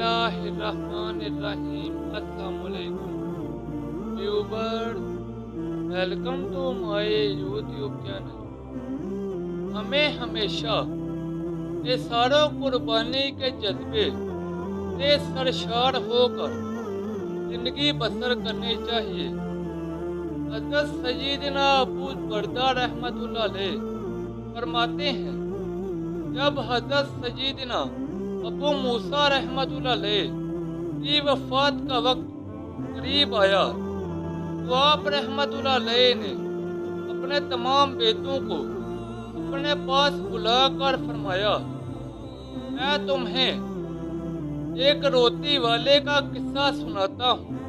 बिस्मिल्लाहिर्रहमानिर्रहीम। अस्सलाम वालेकुम viewers, welcome to my YouTube channel. हमें हमेशा इशारों कुर्बानी के जज्बे से सरशार होकर जिंदगी बसर करनी चाहिए। हज़रत सय्यदना अबू बरदा रहमतुल्लाह अलैह फरमाते हैं, जब हज़रत सय्यदना अबू मूसा रहमतुल्लाह अलैह की वफ़ात का वक्त करीब आया तो आप रहमतुल्लाह अलैह ने अपने तमाम बेटों को अपने पास बुलाकर फरमाया, मैं तुम्हें एक रोटी वाले का किस्सा सुनाता हूँ,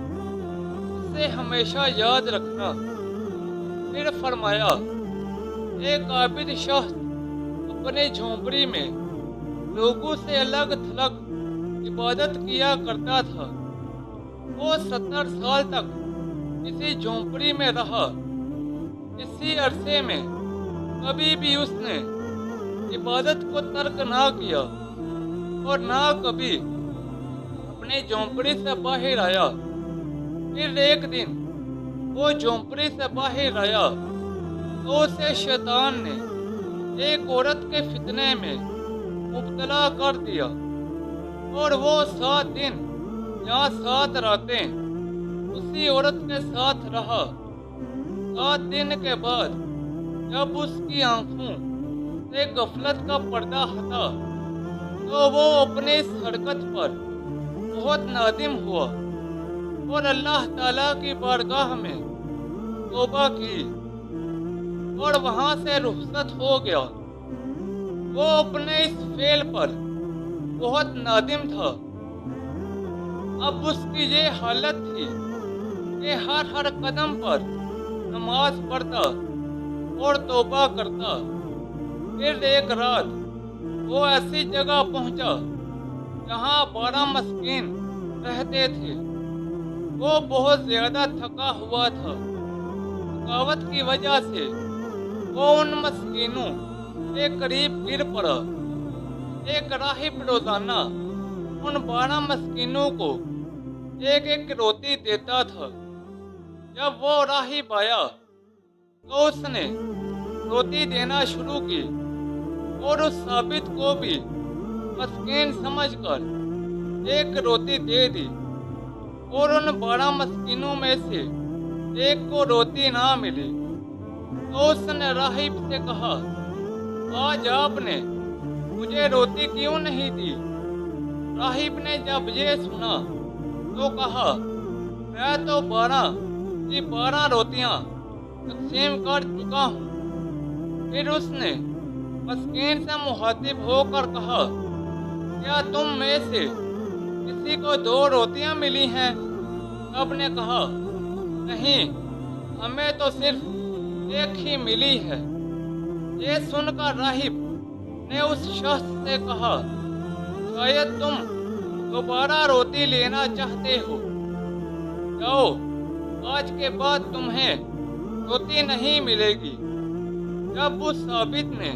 उसे हमेशा याद रखना। फिर फरमाया, एक आबिद शख्स अपने झोंपड़ी में लोगों से अलग थलग इबादत किया करता था। वो 70 साल तक इसी झोंपड़ी में रहा। इसी अरसे में कभी भी उसने इबादत को तर्क ना किया और ना कभी अपनी झोंपड़ी से बाहर आया। फिर एक दिन वो झोंपड़ी से बाहर आया तो उसे शैतान ने एक औरत के फितने में मुब्तला कर दिया और वो 7 दिन या 7 रातें उसी औरत के साथ रहा। 7 दिन के बाद जब उसकी आंखों से गफलत का पर्दा हटा तो वो अपनी इस हरकत पर बहुत नादिम हुआ और अल्लाह ताला की बारगाह में तौबा की और वहां से रुखसत हो गया। वो अपने इस फेल पर बहुत नादिम था। अब उसकी ये हालत थी कि हर कदम पर नमाज पढ़ता और तौबा करता। फिर एक रात वो ऐसी जगह पहुंचा जहां 12 मस्कीन रहते थे। वो बहुत ज्यादा थका हुआ था। थकावट की वजह से वो उन मस्कीनों के करीब गिर पड़ा। एक राहिब रोजाना उन 12 मस्कीनों को एक एक रोटी देता था। जब वो राहिब आया तो उसने रोटी देना शुरू की और उस साबित को भी मस्कीन समझकर एक रोटी दे दी और उन 12 मस्कीनों में से एक को रोटी ना मिली तो उसने राहिब से कहा, आज आपने मुझे रोटी क्यों नहीं दी? राहिब ने जब ये सुना तो कहा, मैं तो 12 की 12 रोटियां तकसीम कर चुका हूँ। फिर उसने मस्कीन से मुखातिब होकर कहा, क्या तुम में से किसी को 2 रोटियां मिली हैं? सबने कहा, नहीं, हमें तो सिर्फ एक ही मिली है। ये सुनकर राहिब ने उस शख्स से कहा, शायद तुम दोबारा रोटी लेना चाहते हो। जाओ, आज के बाद तुम्हें रोटी नहीं मिलेगी। जब उस साबित ने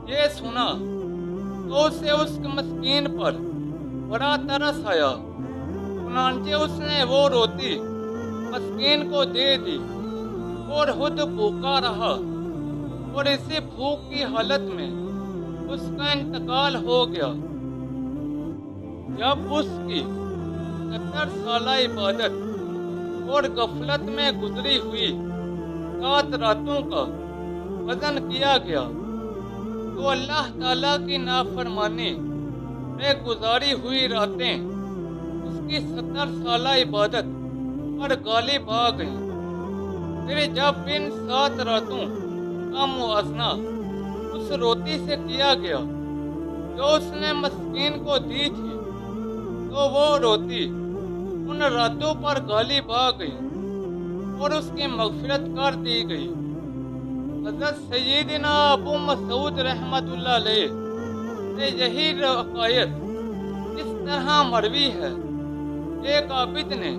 ये सुना तो उसे उस मस्कीन पर बड़ा तरस आया। चुनांचे उसने वो रोटी मस्कीन को दे दी और खुद भूखा रहा और इसी भूख की हालत में उसका इंतकाल हो गया। जब उसकी 70 साल इबादत और गफलत में गुजरी हुई 7 रातों का वजन किया गया तो अल्लाह ताला की नाफरमानी में गुजारी हुई रातें उसकी 70 साल इबादत पर गालिब आ गई। फिर जब इन 7 रातों का मुआजना उस रोटी से किया गया जो उसने मस्कीन को दी थी तो वो रोटी उन रातों पर गालिब आ गई और उसकी मगफिरत कर दी गई। हज़रत सय्यदना अबू मसूद रहमतुल्लाह अलैह से यही रवायत इस तरह मरवी है, एक आबिद ने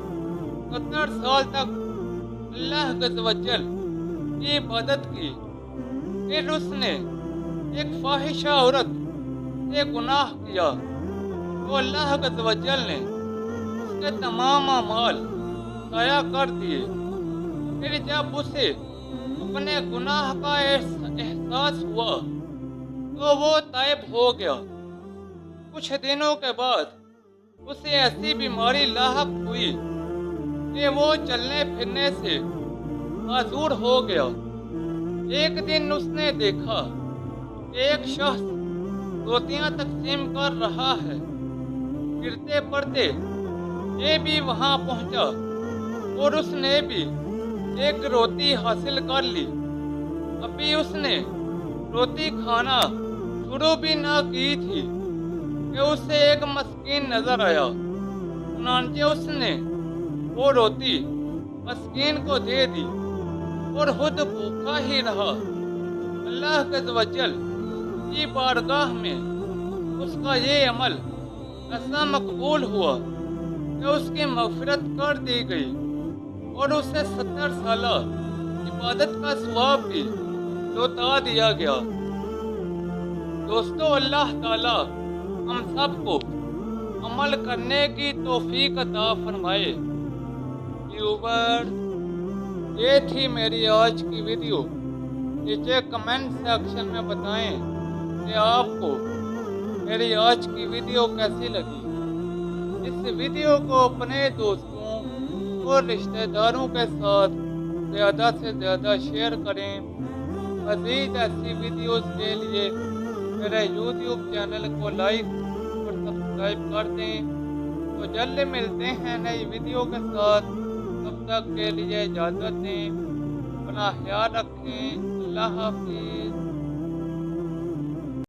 70 साल तक अल्लाह अज़्ज़वजल की इबादत की। फिर उसने एक फाहिशा औरत से गुनाह किया تو اللہ عز و جل نے اس کے تمام اعمال ضائع کر دیے۔ پھر جب اسے اپنے گناہ کا احساس ہوا تو وہ تائب ہو گیا۔ کچھ دنوں کے بعد اسے ایسی بیماری لاحق ہوئی کہ وہ چلنے پھرنے سے معذور ہو گیا۔ ایک دن اس نے دیکھا کہ ایک شخص روٹیاں تقسیم کر رہا ہے۔ گرتے پڑتے یہ بھی وہاں پہنچا اور اس نے بھی ایک روٹی حاصل کر لی۔ ابھی اس نے روٹی کھانا شروع بھی نہ کی تھی کہ اسے ایک مسکین نظر آیا۔ چنانچہ اس نے وہ روٹی مسکین کو دے دی اور خود بھوکا ہی رہا۔ اللہ عز و جل کی بارگاہ میں اس کا یہ عمل ایسا مقبول ہوا کہ اس کی مغفرت کر دی گئی اور اسے 70 سالہ عبادت کا ثواب بھی لوٹا دیا گیا۔ دوستو، اللہ تعالی ہم سب کو عمل کرنے کی توفیق عطا فرمائے۔ ویورز، یہ تھی میری آج کی ویڈیو۔ نیچے کمنٹ سیکشن میں بتائیں کہ آپ کو میری آج کی ویڈیو کیسی لگی۔ اس ویڈیو کو اپنے دوستوں اور رشتہ داروں کے ساتھ زیادہ سے زیادہ شیئر کریں۔ مزید ایسی ویڈیوز کے لیے میرے یوٹیوب چینل کو لائک اور سبسکرائب کر دیں۔ تو جلد ملتے ہیں نئی ویڈیو کے ساتھ، تب تک کے لیے اجازت دیں۔ اپنا خیال رکھیں۔ اللہ حافظ۔